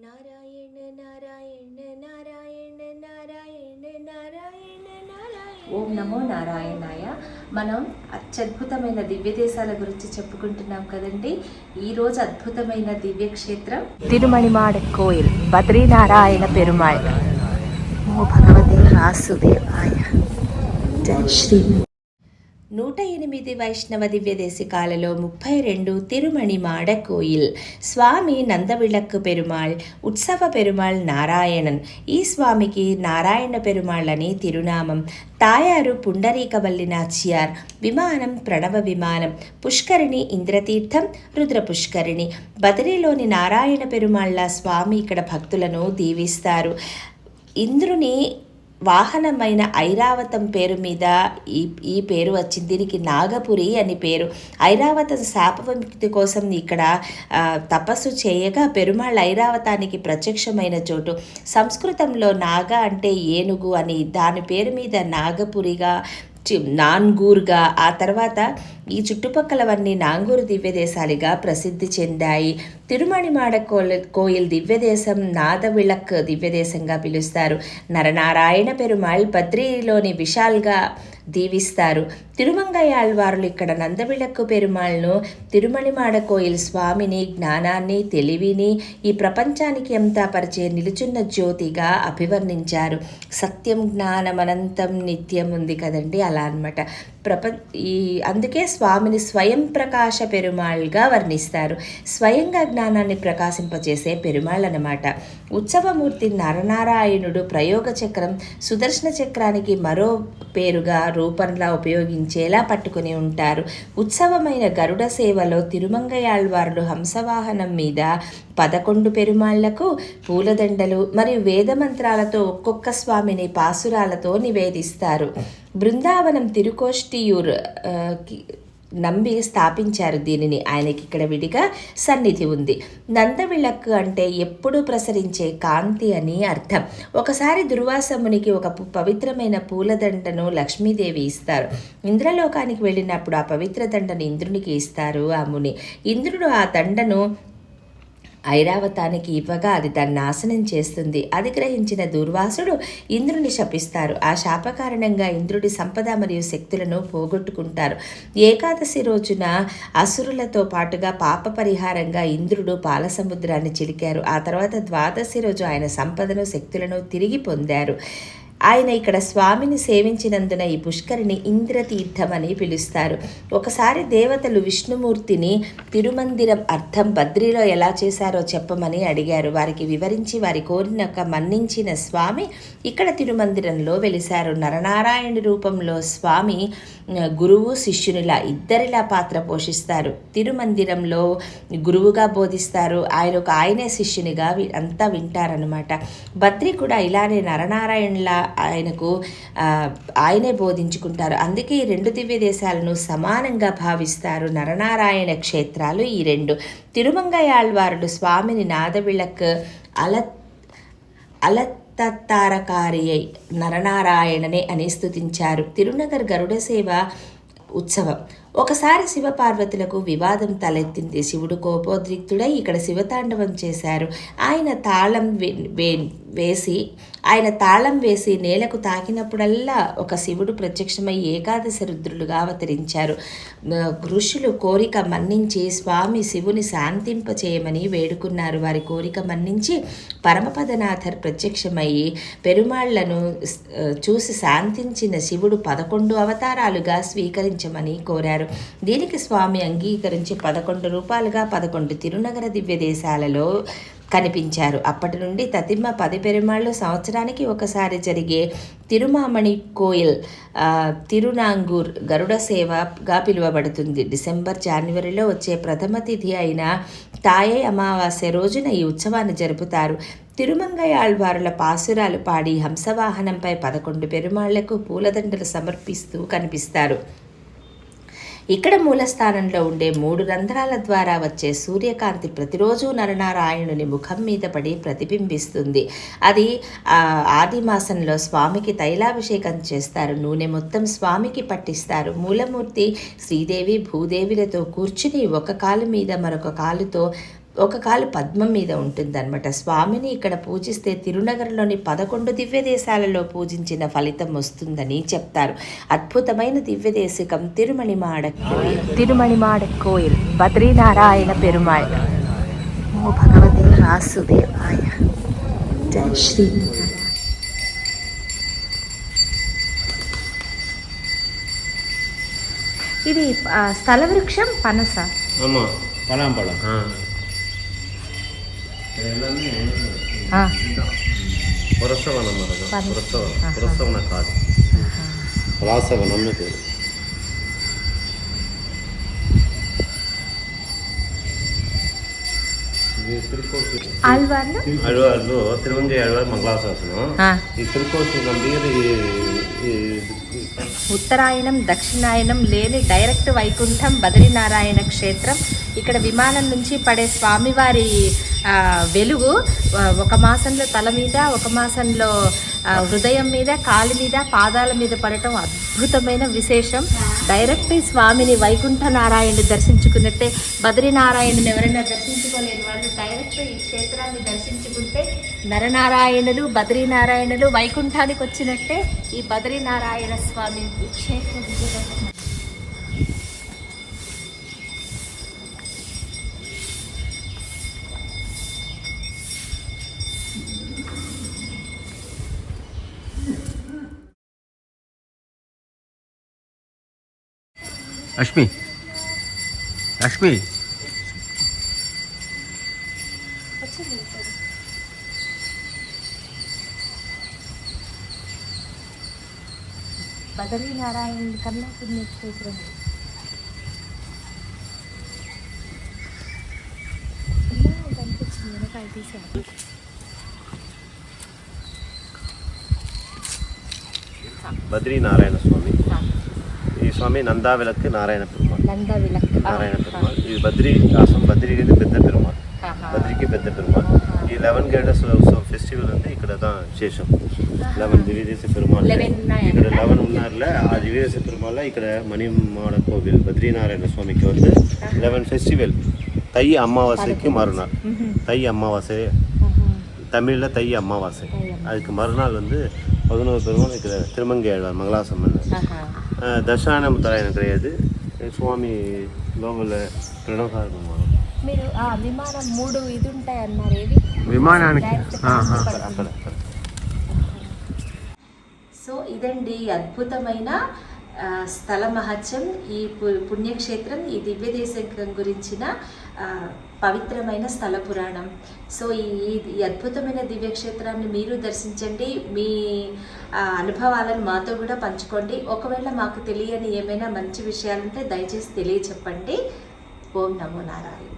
నారాయణ నారాయణ నారాయణ నారాయణ నారాయణ నారాయణ. ఓం నమో నారాయణాయ. మనం అత్యద్భుతమైన దివ్య దేశాల గురించి చెప్పుకుంటున్నాం కదండి. ఈరోజు అద్భుతమైన దివ్యక్షేత్రం తిరుమణిమాడ కోయిల్ బద్రీనారాయణ పెరుమాళ్. ఓ భగవతే వాసుదేవాయ. జై శ్రీ. 108 వైష్ణవ దివ్యదేశికాలలో 32 తిరుమణిమాడ కోయిల్. స్వామి నందవిళక్కు పెరుమాళ్, ఉత్సవ పెరుమాళ్ నారాయణన్. ఈ స్వామికి నారాయణ పెరుమాళ్ అని తిరునామం. తాయారు పుండరీకవల్లి నాచ్యార్. విమానం ప్రణవ విమానం. పుష్కరిణి ఇంద్రతీర్థం, రుద్ర పుష్కరిణి. బదరిలోని నారాయణ పెరుమాళ్ళ స్వామి ఇక్కడ భక్తులను దీవిస్తారు. ఇంద్రుని వాహనమైన ఐరావతం పేరు మీద ఈ పేరు వచ్చింది. దీనికి నాగపురి అని పేరు. ఐరావతం శాప విముక్తి కోసం ఇక్కడ తపస్సు చేయగా పెరుమాళ్ ఐరావతానికి ప్రత్యక్షమైన చోటు. సంస్కృతంలో నాగ అంటే ఏనుగు అని, దాని పేరు మీద నాగపురిగా, నాన్గూర్గా, ఆ తర్వాత ఈ చుట్టుపక్కలవన్నీ నాంగూరు దివ్యదేశాలుగా ప్రసిద్ధి చెందాయి. తిరుమణిమాడ కోయిల్ దివ్యదేశం నాదవిళక్ దివ్యదేశంగా పిలుస్తారు. నరనారాయణ పెరుమాళ్ బద్రీలోని విశాల్గా దీవిస్తారు. తిరుమంగయాళ్వారులు ఇక్కడ నందవిళక్కు పెరుమాళ్ను, తిరుమణిమాడ కోయిల్ స్వామిని జ్ఞానాన్ని, తెలివిని ఈ ప్రపంచానికి అంతా పరిచే నిలుచున్న జ్యోతిగా అభివర్ణించారు. సత్యం జ్ఞానం అనంతం నిత్యం ఉంది కదండి, అలా అనమాట. అందుకే స్వామిని స్వయం ప్రకాశ పెరుమాళ్గా వర్ణిస్తారు. స్వయంగా జ్ఞానాన్ని ప్రకాశింపచేసే పెరుమాళ్ అన్నమాట. ఉత్సవమూర్తి నరనారాయణుడు ప్రయోగ చక్రం సుదర్శన చక్రానికి మరో పేరుగా రూపంలా ఉపయోగించేలా పట్టుకుని ఉంటారు. ఉత్సవమైన గరుడ సేవలో తిరుమంగయాళ్వారులు హంసవాహనం మీద 11 పెరుమాళ్లకు పూలదండలు మరియు వేదమంత్రాలతో ఒక్కొక్క స్వామిని పాసురాలతో నివేదిస్తారు. బృందావనం తిరుకోష్టియూర్ నంబి స్థాపించారు దీనిని. ఆయనకి ఇక్కడ విడిగా సన్నిధి ఉంది. నందవిళక్కు అంటే ఎప్పుడూ ప్రసరించే కాంతి అని అర్థం. ఒకసారి దుర్వాసమునికి ఒక పవిత్రమైన పూలదండను లక్ష్మీదేవి ఇస్తారు. ఇంద్రలోకానికి వెళ్ళినప్పుడు ఆ పవిత్ర దండను ఇంద్రునికి ఇస్తారు ఆ ముని. ఇంద్రుడు ఆ దండను ఐరావతానికి ఇవ్వగా అది దాన్ని నాశనం చేస్తుంది. అది గ్రహించిన దుర్వాసుడు ఇంద్రుని శపిస్తారు. ఆ శాప కారణంగా ఇంద్రుడి సంపద మరియు శక్తులను పోగొట్టుకుంటారు. ఏకాదశి రోజున అసురులతో పాటుగా పాప పరిహారంగా ఇంద్రుడు పాలసముద్రాన్ని చిలికారు. ఆ తర్వాత ద్వాదశి రోజు ఆయన సంపదను, శక్తులను తిరిగి పొందారు. ఆయన ఇక్కడ స్వామిని సేవించినందున ఈ పుష్కరిని ఇంద్రతీర్థం అని పిలుస్తారు. ఒకసారి దేవతలు విష్ణుమూర్తిని తిరుమందిరం అర్థం బద్రీలో ఎలా చేశారో చెప్పమని అడిగారు. వారికి వివరించి వారి కోరిక మన్నించిన స్వామి ఇక్కడ తిరుమందిరంలో వెలిశారు. నరనారాయణ రూపంలో స్వామి గురువు శిష్యునిలా ఇద్దరిలా పాత్ర పోషిస్తారు. తిరుమందిరంలో గురువుగా బోధిస్తారు, ఆయనే శిష్యునిగా అంతా వింటారనమాట. బద్రి కూడా ఇలానే నరనారాయణలా ఆయనే బోధించుకుంటారు. అందుకే ఈ 2 దివ్య దేశాలను సమానంగా భావిస్తారు. నరనారాయణ క్షేత్రాలు ఈ 2. తిరుమంగయాళ్వారుడు స్వామిని నాదవిళక్ అలత్తత్తారకారియై నరనారాయణనే అని స్తుతించారు. తిరునగర్ గరుడ సేవ ఉత్సవం. ఒకసారి శివపార్వతులకు వివాదం తలెత్తింది. శివుడు కోపోద్రిక్తుడై ఇక్కడ శివతాండవం చేశారు. ఆయన తాళం వేసి నేలకు తాకినప్పుడల్లా ఒక శివుడు ప్రత్యక్షమై ఏకాదశ రుద్రులుగా అవతరించారు. ఋషులు కోరిక మన్నించి స్వామి శివుని శాంతింపచేయమని వేడుకున్నారు. వారి కోరిక మన్నించి పరమపదనాథర్ ప్రత్యక్షమయ్యి పెరుమాళ్లను చూసి శాంతించిన శివుడు 11 అవతారాలుగా స్వీకరించమని కోరారు. దీనికి స్వామి అంగీకరించి 11 రూపాలుగా 11 తిరునగర దివ్య దేశాలలో కనిపించారు. అప్పటి నుండి తతిమ్మ 10 పెరుమాళ్ళు సంవత్సరానికి ఒకసారి జరిగే తిరుమామణి కోయిల్ తిరునాంగూర్ గరుడ సేవగా పిలువబడుతుంది. డిసెంబర్, జనవరిలో వచ్చే ప్రథమ తిథి అయిన తాయై అమావాస్య రోజున ఈ ఉత్సవాన్ని జరుపుతారు. తిరుమంగయాళ్వారుల పాసురాలు పాడి హంసవాహనంపై 11 పెరుమాళ్లకు పూలదండలు సమర్పిస్తూ కనిపిస్తారు. ఇక్కడ మూలస్థానంలో ఉండే 3 రంధ్రాల ద్వారా వచ్చే సూర్యకాంతి ప్రతిరోజు నరనారాయణుని ముఖం మీద పడి ప్రతిబింబిస్తుంది. అది ఆది మాసంలో స్వామికి తైలాభిషేకం చేస్తారు. నూనె మొత్తం స్వామికి పట్టిస్తారు. మూలమూర్తి శ్రీదేవి భూదేవిలతో కూర్చుని ఒక కాలు మీద మరొక కాలుతో ఒక కాలు పద్మం మీద ఉంటుందన్నమాట. స్వామిని ఇక్కడ పూజిస్తే తిరునగర్లోని 11 దివ్య దేశాలలో పూజించిన ఫలితం వస్తుందని చెప్తారు. అద్భుతమైన దివ్య దేశికం తిరుమణిమాడ కోయిల్ బద్రీనారాయణ పెరుమాళ్. ఓ భగవతే వాసుదేవాయ. జై శ్రీ. ఇది స్థల వృక్షం పనస. பலாம்பழம் పురసవనం పురసవన కాదు, పలాసవనంలో పేరు. అழ்వార్లు తిరువంజయ అழ்వార్ మంగళాశాసనం. ఈ తిరుకోసి గంభీర ఉత్తరాయణం దక్షిణాయనం లేని డైరెక్ట్ వైకుంఠం బద్రీనారాయణ క్షేత్రం. ఇక్కడ విమానం నుంచి పడే స్వామివారి వెలుగు ఒక మాసంలో తల మీద, ఒక మాసంలో హృదయం మీద, కాలి మీద, పాదాల మీద పడటం అద్భుతమైన విశేషం. డైరెక్ట్ స్వామిని వైకుంఠ నారాయణుని దర్శించుకున్నట్టే. బద్రీనారాయణుని ఎవరైనా దర్శించుకోలేని వాళ్ళు డైరెక్ట్ ఈ క్షేత్రాన్ని దర్శించుకుంటే నరనారాయణులు, బద్రీనారాయణులు వైకుంఠానికి వచ్చినట్టే ఈ బద్రీనారాయణ స్వామి క్షేత్రం. లక్ష్మి లక్ష్మి బద్రీనారాయణుని కన్నా పుణ్యక్షేత్రం. కనిపించింది వెనకాల తీసాను. బద్రీనారాయణ స్వామి. ఈ స్వామి నందావిలక్కు నారాయణ పెరుమాళ్. నారాయణ పెరుమాళ్. ఇది బద్రీ ఆసం. బద్రీకి పెద్ద పెరుమాళ్. బద్రికి పెద్ద పెరుమాళ్. ఈ 11 గేడస్ ఫెస్టివల్ ఉంది ఇక్కడ విశేషం. 11 దివ్యదేశ పెరుమాళ్. ఇక్కడ 11 ఉన్నారులే. ఆ దివ్యదేశ పెరుమాళ్ ఇక్కడ మணிமாட கோவில் பத்ரிநாராயண சுவாமிக்கு வந்து 11 ஃபெஸ்டிவல். தை அமாவாசைக்கு மறுநாள். தை அமாவாசை தமிழில் தை அமாவாசை. அதுக்கு மறுநாள் வந்து 11 பெருமாள் ఇక్కడ తిరుమంగై ఆళ్వార్ మంగళాసమ్మన్. దర్శనం ఉత్తరాయణ கிடையாது. స్వామి లోపల ప్రణవకారం. మీరు విమానం 3 ఇది ఉంటాయి అన్నారు. ఏవి విమానానికి సో ఇదండి అద్భుతమైన స్థల మహత్యం, ఈ పుణ్యక్షేత్రం, ఈ దివ్య దేశం గురించిన పవిత్రమైన స్థల పురాణం. సో ఈ అద్భుతమైన దివ్యక్షేత్రాన్ని మీరు దర్శించండి. మీ అనుభవాలను మాతో కూడా పంచుకోండి. ఒకవేళ మాకు తెలియని ఏమైనా మంచి విషయాలుంటే దయచేసి తెలియచెప్పండి. ఓం నమో నారాయణ.